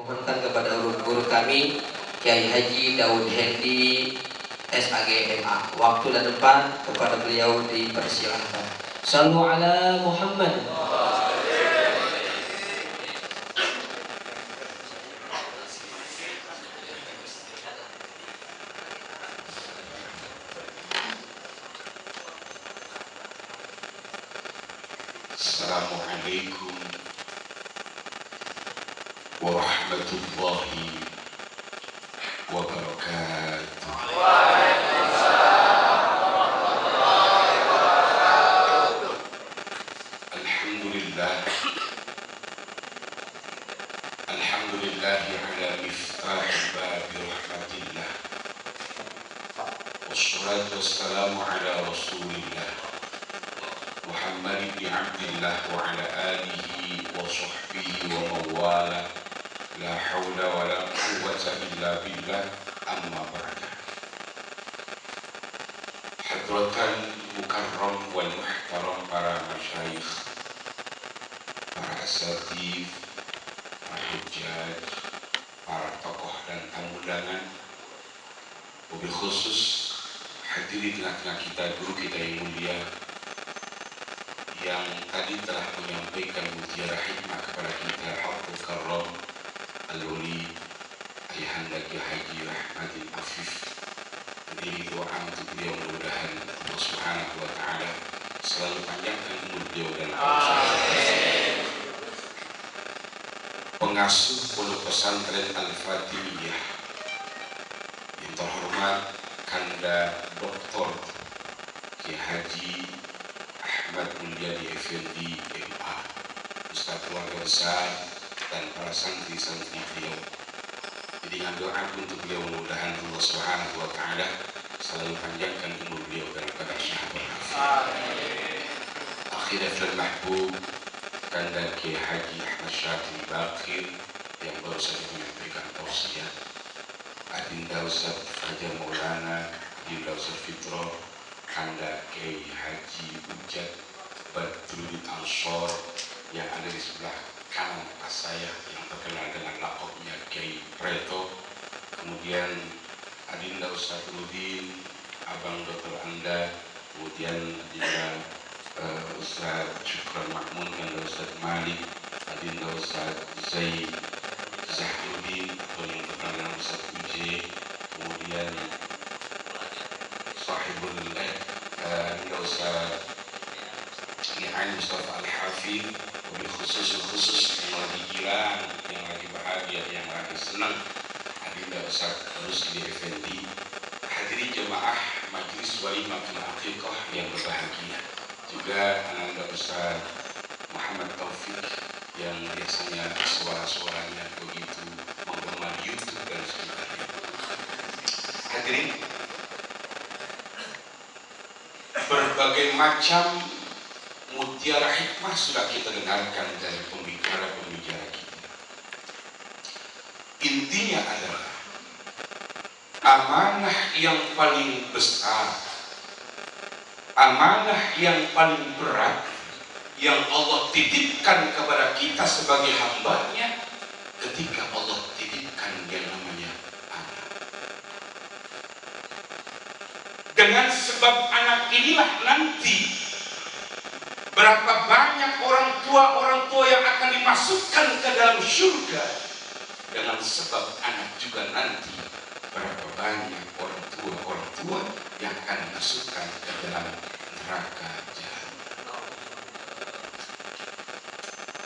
mohonkan kepada guru kami Kiai Haji Daud Hendi SAG MA. Waktu dan tempat kepada beliau dipersilahkan. Sallu ala Muhammad. Assalamualaikum warahmatullahi wabarakatuh. Alhamdulillahi ala miftahi babi rahmatillah. Wassalatu wassalamu ala rasulillah Muhammad bin Abdillah wa ala alihi wa sahbihi wa mawala. La hawla wa la quwwata illa billah, amma ba'da. Hadratan mukarram wal muhtaram, para masyayikh, para asatidz, para hujjaj, para tokoh dan tamu undangan, wabil khusus hadir di tengah-tengah kita guru kita yang mulia yang tadi telah menyampaikan mutiara hikmah kepada kita, Habib Karam Al-Wali Ayahanda Kiai Haji Rahmadin Afif. Jadi doa untuk beliau, mudah-mudahan Allah Subhanahu wa Ta'ala selalu panjangkan umur beliau dan pengasuh pondok pesantren Al-Fatimiyah yang terhormat Kanda Dr. Kiai Haji Ahmad Mulyadi Effendi MA, Ustaz keluarga besar dan para santri-santri beliau. Jadi dengan doa untuk beliau, mudah-mudahan Allah Subhanahu wa Ta'ala selalu panjangkan umur beliau dalam keadaan sehat walafiat. Akhirul mahbub Kanda Kiai Haji Ahmad Syakir Bakir yang baru saja menyampaikan tausiah. Adinda Ustaz Fajar Maulana, Adinda Ustaz Fitro, Kanda Kiai Haji Ujad Badruddin Ansor yang ada di sebelah kanan atas saya yang terkenal dengan lakopnya Kiai Preto. Kemudian Adinda Ustaz Rudin, Abang Dr. Anda, kemudian Adinda Ustaz Syukran Mahmud, Adinda Ustaz Malik, Adinda Ustaz Zaid Zahruddin atau yang terkenal dengan Ustaz Uje, kemudian Sahibul Adinda Ustaz Ni'an Mustafa Al-Hafid, wabil khusus yang lagi gilang, yang lagi bahagia, yang lagi senang, Adinda Ustaz Rusli Effendi. Hadirin jemaah Majelis Walimatul Aqiqah yang berbahagia, juga Ananda Ustaz Muhammad Taufik yang biasanya suara-suaranya begitu menggema di YouTube dan sebagainya. Hadirin, berbagai macam mutiara hikmah sudah kita dengarkan dari pembicara-pembicara kita. Intinya adalah amanah yang paling besar, amanah yang paling berat yang Allah titipkan kepada kita sebagai hambanya ketika Allah titipkan yang namanya anak. Dengan sebab anak inilah nanti berapa banyak orang tua yang akan dimasukkan ke dalam surga. Dengan sebab anak juga nanti berapa banyak orang tua yang akan dimasukkan ke dalam neraka jahanam.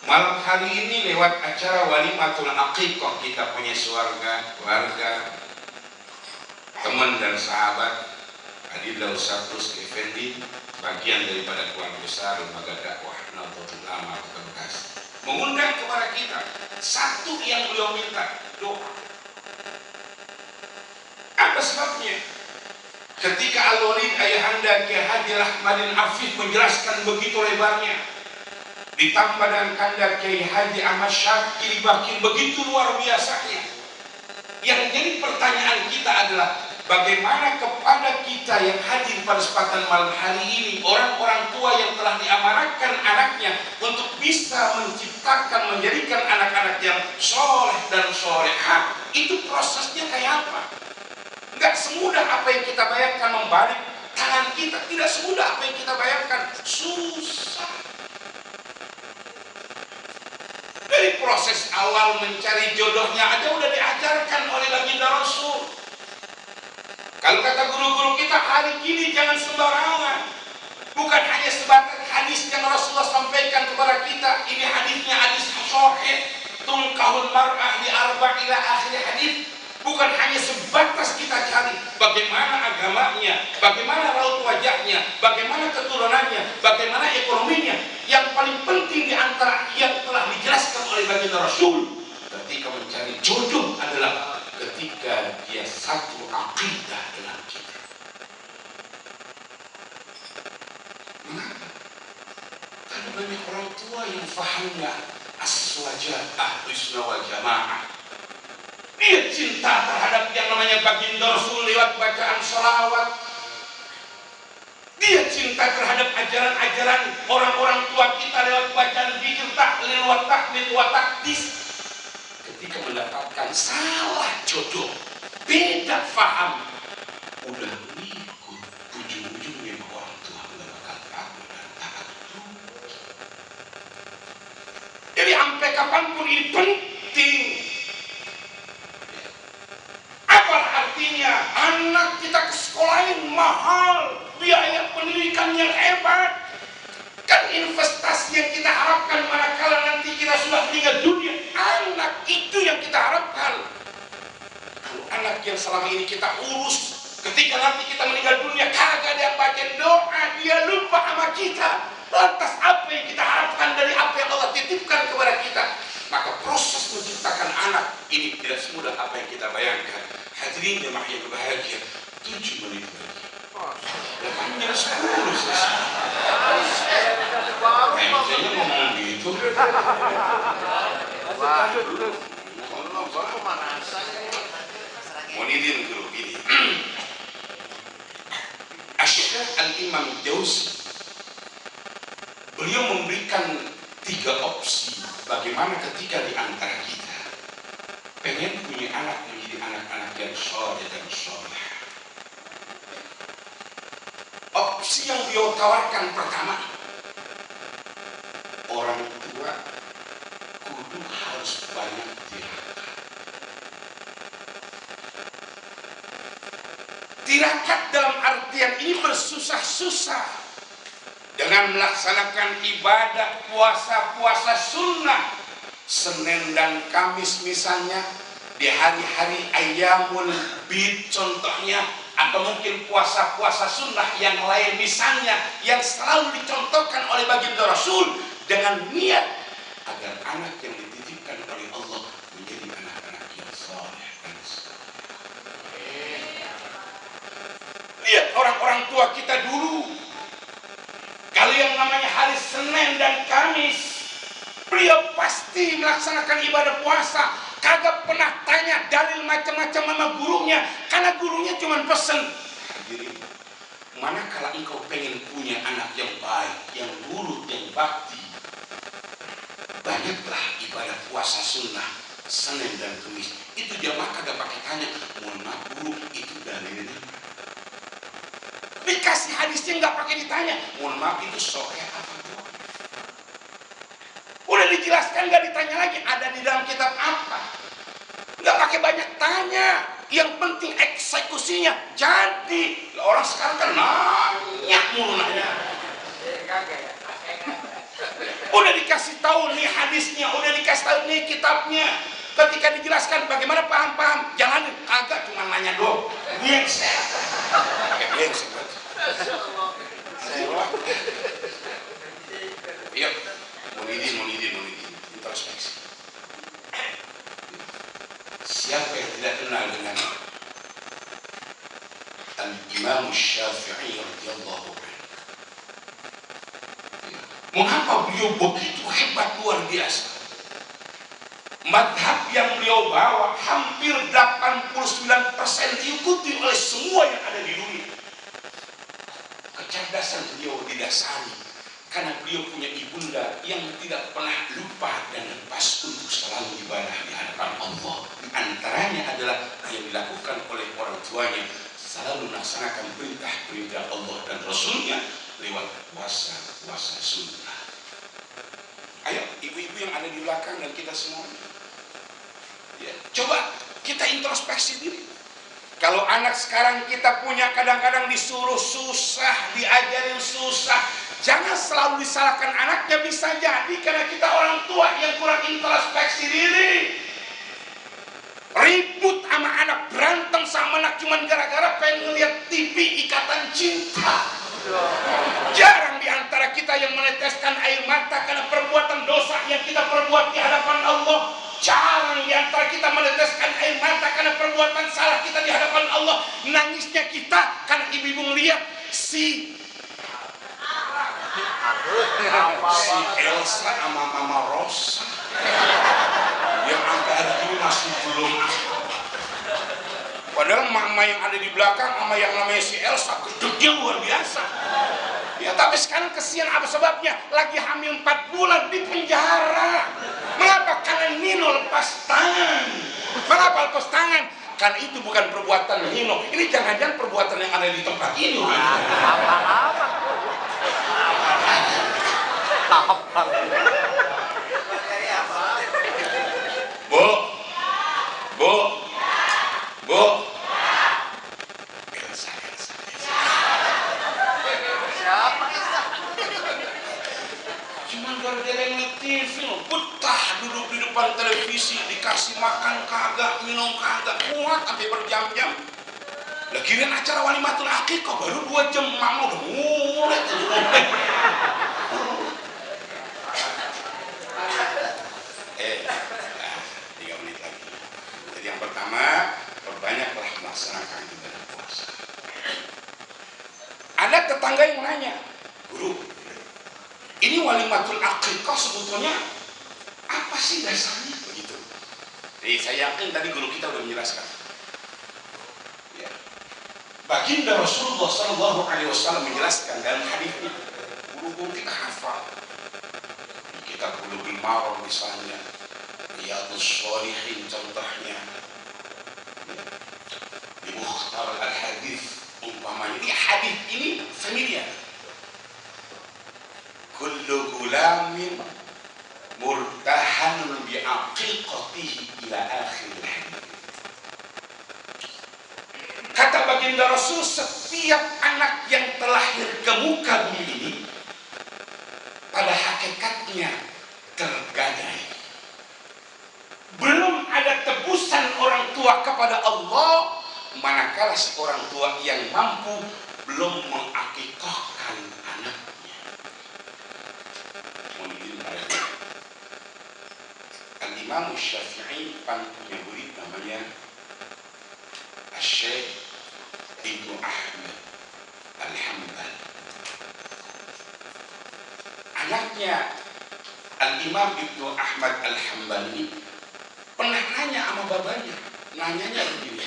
Malam hari ini lewat acara Walimatul Aqiqah kita punya keluarga, teman dan sahabat Adinda Ustaz Rusli Effendi, bagian daripada keluarga besar lembaga dakwah Nahdlatul Ulama Kota Bekasi, mengundang kepada kita satu yang beliau minta, doa. Apa sebabnya? Ketika Al-Walid Ayahanda Kiai Haji Rahmadin Afif menjelaskan begitu lebarnya, ditambah dengan Kanda Kiai Haji Ahmad Syakir Bakir begitu luar biasanya, yang jadi pertanyaan kita adalah bagaimana kepada kita yang hadir pada kesempatan malam hari ini, orang-orang tua yang telah diamanahkan anaknya untuk bisa menciptakan, menjadikan anak-anak yang soleh dan solehah, itu prosesnya kayak apa? Nggak semudah apa yang kita bayangkan membalik tangan kita, tidak semudah apa yang kita bayangkan, susah. Dari proses awal mencari jodohnya aja udah diajarkan oleh baginda Rasul. Kalau kata guru-guru kita hari ini jangan sembarangan. Bukan hanya sebatas hadis yang Rasulullah sampaikan kepada kita. Ini hadisnya hadis sahih. Tunkahul mar'ah di arba' ila akhir hadis. Bukan hanya sebatas kita cari bagaimana agamanya, bagaimana raut wajahnya, bagaimana keturunannya, bagaimana ekonominya. Yang paling penting di antara yang telah dijelaskan oleh baginda Rasul ketika mencari jodoh adalah ketika dia satu akidah dengan kita. Mengapa? Karena banyak orang tua yang fahamnya aswajah ahlus sunnah wal jamaah. Dia cinta terhadap yang namanya baginda Rasul lewat bacaan salawat. Dia cinta terhadap ajaran-ajaran orang-orang tua kita lewat bacaan zikir, tahlil, wa tahmid, wa takdis. Ketika mendapatkan salah jodoh, beda faham, udah ikut ujung-ujungnya orang tua udah bakal takut dan taat. Jadi sampai kapanpun ini penting. Artinya anak kita ke sekolahin mahal, biaya pendidikan yang hebat, kan investasi yang kita harapkan manakala nanti kita sudah meninggal dunia, anak itu yang kita harapkan. Kalau anak yang selama ini kita urus, ketika nanti kita meninggal dunia kagak dia baca doa, dia lupa sama kita. Lantas apa yang kita harapkan dari apa yang Allah titipkan kepada kita? Maka proses menciptakan anak ini tidak semudah apa yang kita bayangkan. Hadirin jemaah yang berbahagia, 7 menit lagi. 8 jam 10 selesai. Kayaknya ngomong gitu. Monidin dulu ini. Asy-Syaikh Al-Imam Jauzi, beliau memberikan 3 opsi bagaimana ketika di antara kita pengen punya anak menjadi anak-anak yang soleh dan soleh. Opsi yang beliau tawarkan pertama, orang tua kudu harus banyak tirakat. Tirakat dalam artian ini bersusah-susah dengan melaksanakan ibadah puasa-puasa sunnah Senin dan Kamis misalnya, di hari-hari Ayyamul Bid contohnya, atau mungkin puasa-puasa sunnah yang lain misalnya, yang selalu dicontohkan oleh baginda Rasul dengan niat agar anak yang dititipkan oleh Allah menjadi anak-anak yang saleh dan saleh. Lihat orang-orang tua kita dulu, kalau yang namanya hari Senin dan Kamis, beliau pasti melaksanakan ibadah puasa, kagak pernah tanya dalil macam-macam sama gurunya, karena gurunya cuma pesen, hadirin, manakala engkau pengen punya anak yang baik, yang nurut, yang bakti, banyaklah ibadah puasa sunnah Senin dan Kamis. Itu jamaah kagak pakai tanya, mohon maaf guru, itu dalilnya. Dikasih hadisnya nggak pakai ditanya, mohon maaf itu sahih apa tuh? Udah dijelaskan, nggak ditanya lagi ada di dalam kitab apa. Nggak pakai banyak tanya, yang penting eksekusinya jadi. Orang sekarang kan nanya mulu nanya. Udah dikasih tahu nih hadisnya, udah dikasih tahu nih kitabnya. Ketika dijelaskan bagaimana paham-paham, jalanin, kagak cuma nanya doang. Brengsek. Brengsek banget. Iya. Monidin, introspeksi. Siapa yang tidak kenal dengan Al-Imam Syafi'i radhiyallahu anhu? Mengapa beliau begitu hebat, luar biasa? Madhab yang beliau bawa hampir 80 89% diikuti oleh semua yang ada di dunia. Kecerdasan beliau didasari karena beliau punya ibunda yang tidak pernah lupa dan lepas untuk selalu ibadah di hadapan Allah. Di antaranya adalah yang dilakukan oleh orang tuanya, selalu melaksanakan perintah-perintah Allah dan Rasulnya lewat puasa sunnah. Ayo ibu-ibu yang ada di belakang dan kita semua, ya, coba kita introspeksi diri. Kalau anak sekarang kita punya kadang-kadang disuruh susah, diajarin susah, jangan selalu disalahkan anaknya, bisa jadi karena kita orang tua yang kurang introspeksi diri. Ribut sama anak, berantem sama anak cuman gara-gara pengen ngeliat TV Ikatan Cinta. Jarang diantara kita yang meneteskan air mata karena perbuatan dosa yang kita perbuat di hadapan Allah. Jarang diantara kita meneteskan air mata karena perbuatan salah kita di hadapan Allah. Nangisnya kita karena ibu-ibu melihat si Elsa sama Mama Rosa yang sampai hari ini masih belum. Padahal mama yang ada di belakang sama yang namanya si Elsa gedegnya luar biasa. Ya, tapi sekarang kesian, apa sebabnya? Lagi hamil 4 bulan di penjara. Mengapa? Karena Nino lepas tangan. Mengapa lepas tangan? Karena itu bukan perbuatan Nino. Ini jangan-jangan perbuatan yang ada di tempat ini. Bu. Cuman gara-gara ngeliat TV, betah duduk di depan televisi, dikasih makan kagak, minum kagak, kuat sampai berjam-jam. Lah kirain acara walimatul akikah baru 2 jam, mama udah mulai. 3 menit lagi. Jadi yang pertama, perbanyaklah melaksanakan ibadah puasa. Ada tetangga yang nanya, guru, ini walimatul akikah sebetulnya apa sih dasarnya? Begitu. Jadi saya yakin tadi guru kita sudah menjelaskan. Ya. Baginda Rasulullah SAW menjelaskan dalam hadisnya, guru-guru kita hafal. Kita Bulughul Maram misalnya, Riyadhus Shalihin contohnya, di Mukhtar al-Hadis umpamanya. Ini hadis ini familiar. Kullu gulamin murtahanun bi'aqiqatihi ila akhir hadis. Kata baginda Rasul, setiap anak yang terlahir ke muka bumi ini pada hakikatnya tergadai. Belum ada tebusan orang tua kepada Allah manakala seorang tua yang mampu belum mengakikahkan anaknya. Al-Imam Syafi'i punya murid namanya Syekh Ibnu Ahmad Al-Hambali. Anaknya Al-Imam Ibnu Ahmad Al-Hambali pernah nanya sama babanya, nanyanya begini,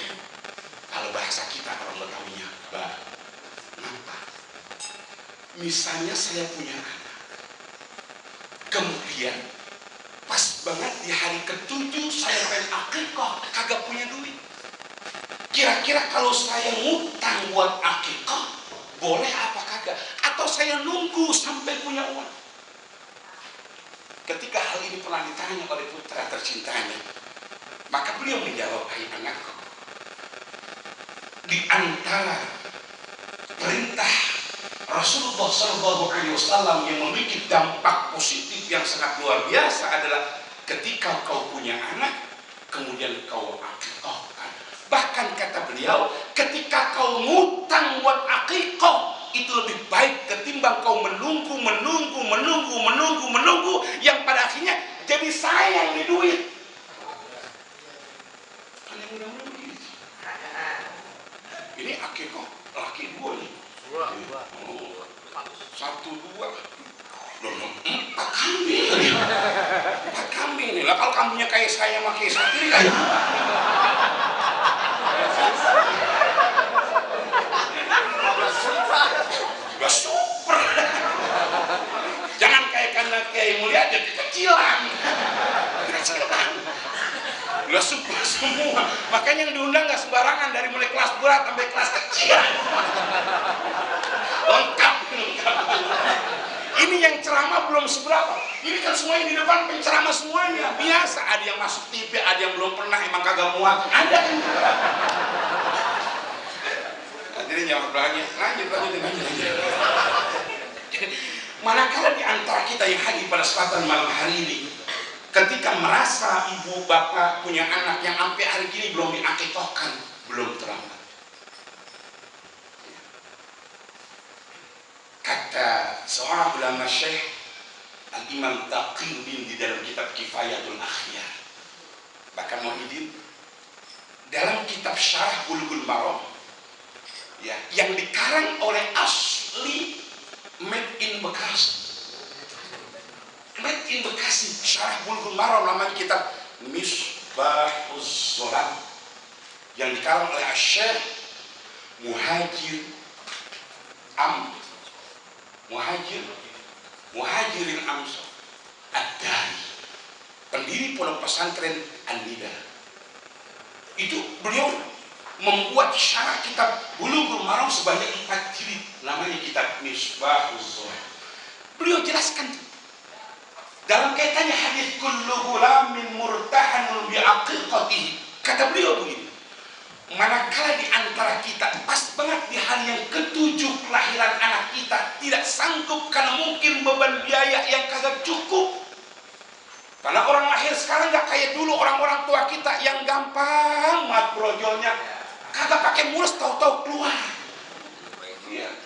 kalau bahasa kita orang Betawinya, bah, kenapa? Misalnya saya punya anak, kemudian pas banget di hari ke-7 saya pengen akikah, kagak punya duit. Kira-kira kalau saya ngutang buat akikah, boleh apa kagak? Atau saya nunggu sampai punya uang? Ketika hal ini pernah ditanya oleh putra tercintanya, maka beliau menjawab, hai anakku, di antara perintah Rasulullah SAW yang memiliki dampak positif yang sangat luar biasa adalah ketika kau punya anak, kemudian kau akikahkan. Bahkan kata beliau, ketika kau ngutang buat akikah, itu lebih baik ketimbang kau menunggu, yang pada akhirnya jadi sayang di duit. Kan yang mudah-mudah begitu. Ini akikah laki 2 nih. 1, 2, 4 kambing. 4 kambing nih. Lah kalau kambingnya kayak saya sama kayak satu ini kayak kecilan. Kecilan. Lo semua. Makanya yang diundang nggak sembarangan, dari mulai kelas berat sampai kelas kecil. Lengkap. Ini yang ceramah belum seberapa. Ini kan semuanya di depan penceramah semuanya. Biasa, ada yang masuk TV, ada yang belum pernah, emang kagak muat. Ada kan? Hadirin yang berbahagia, lanjut. Manakala di antara kita yang hadir pada kesempatan malam hari ini, ketika merasa ibu bapak punya anak yang sampai hari ini belum diakikahkan, belum terlambat. Kata seorang ulama Syekh Al-Imam Taqiyuddin di dalam kitab Kifayatul Akhyar, bahkan Muhyiddin dalam kitab Syarah Bulughul Maram, ya, yang dikarang oleh asli made in Bekasi, Syarah Bulughul Maram, namanya kitab Misbahuz Zolam, yang dikarang oleh Syekh Muhajirin Amsar Ad-Dari, pendiri pondok pesantren An-Nida. Itu beliau membuat syarah kitab Bulughul Maram sebanyak 4 jilid, namanya kitab Misbahuz Zolam. Beliau jelaskan dalam kaitannya hadis kullu ghulamin murtahanun bi aqiqatihi. Kata beliau begini, manakala di antara kita pas banget di hari yang ke-7 kelahiran anak kita tidak sanggup karena mungkin beban biaya yang kagak cukup. Karena orang lahir sekarang gak kayak dulu orang-orang tua kita yang gampang mat brojolnya, kagak pakai mulus tahu-tahu keluar.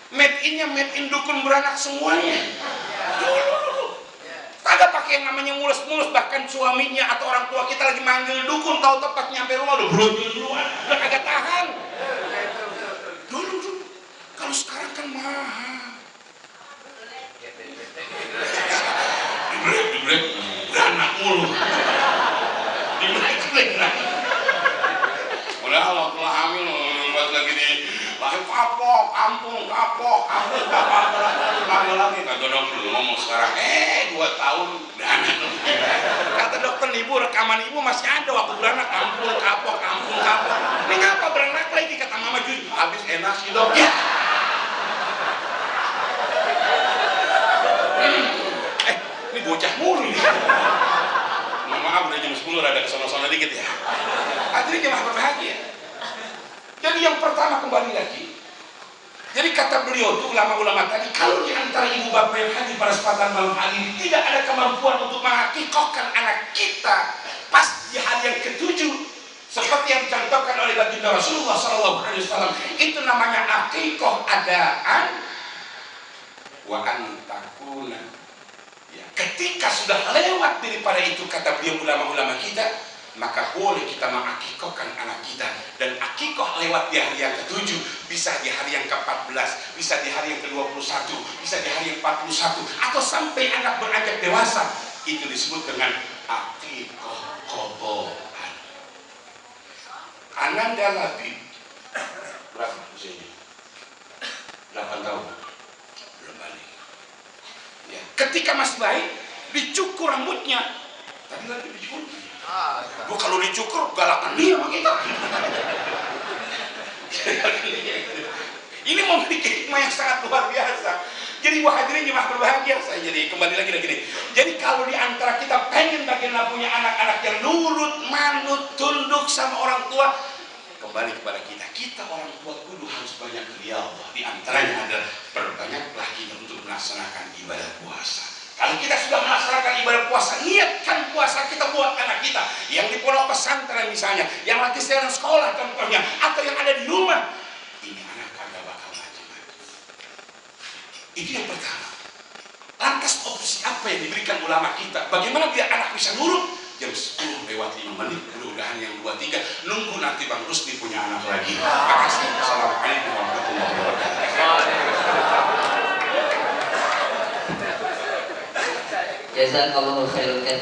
Made in dukun beranak semuanya. Dulu kagak pakai yang namanya mulus-mulus, bahkan suaminya atau orang tua kita lagi manggil dukun, tahu tepat nyampe rumah udah brojol duluan, udah kagak tahan. Dulu. Kalau sekarang kan mahal. Diblek, beranak mulu. Diblek. Udah Allah telah hamil, buat lagi di lahir kapok, kampung, lagi kagak dokter ngomong sekarang, 2 tahun beranak. Kata dokter, ibu rekaman ibu masih ada waktu beranak, kampung kapok. Ini ngapa beranak lagi, kata mama Jun, habis enak sih dok. Ya. Ini bocah mulu nih. Maaf udah jam 10 rada kesana-sana dikit ya. Hadirin jemaah berbahagia. Jadi yang pertama kembali lagi. Jadi kata beliau itu ulama-ulama tadi, kalau di antara ibu bapak yang hadir pada kesempatan malam hari ini tidak ada kemampuan untuk mengakikahkan anak kita pas di hari yang ke-7 seperti yang dicontohkan oleh baginda Rasulullah SAW, itu namanya akikah adaan wa antakuna. Ya, ketika sudah lewat daripada itu, kata beliau ulama-ulama kita, maka boleh kita mengakikahkan anak kita. Dan akikah lewat di hari yang ke-7, bisa di hari yang ke-14, bisa di hari yang ke-21, bisa di hari yang 41, atau sampai anak beranjak dewasa. Itu disebut dengan akikah qadhaan. Ananda Labib berapa usianya? 8 tahun belum balik. Ya, ketika masih baik dicukur rambutnya. Tadi lagi dicukur. Gua kalau dicukur galakan dia sama kita. Ini memiliki hikmah yang sangat luar biasa. Jadi hadirin jemaah berbahagia, saya jadi kembali lagi nih. Jadi kalau di antara kita pengen bagaimana punya anak-anak yang nurut, manut, tunduk sama orang tua, kembali kepada kita. Kita orang tua kudu harus banyak riyadhah. Di antaranya adalah perbanyaklah kita untuk melaksanakan ibadah puasa. Kalau kita sudah melaksanakan ibadah puasa, niatkan puasa kita buat anak kita yang di pondok pesantren misalnya, yang lagi sedang sekolah contohnya, atau yang ada di rumah. Ini anak kagak bakal macam-macam. Itu yang pertama. Lantas opsi apa yang diberikan ulama kita? Bagaimana biar anak bisa nurut? Jam 10 lewat 5 menit, mudah-mudahan yang 2-3 nunggu nanti Bang Rusdi punya anak lagi. Terima kasih. Assalamualaikum warahmatullahi wabarakatuh. Jazakallahu khairan katsir.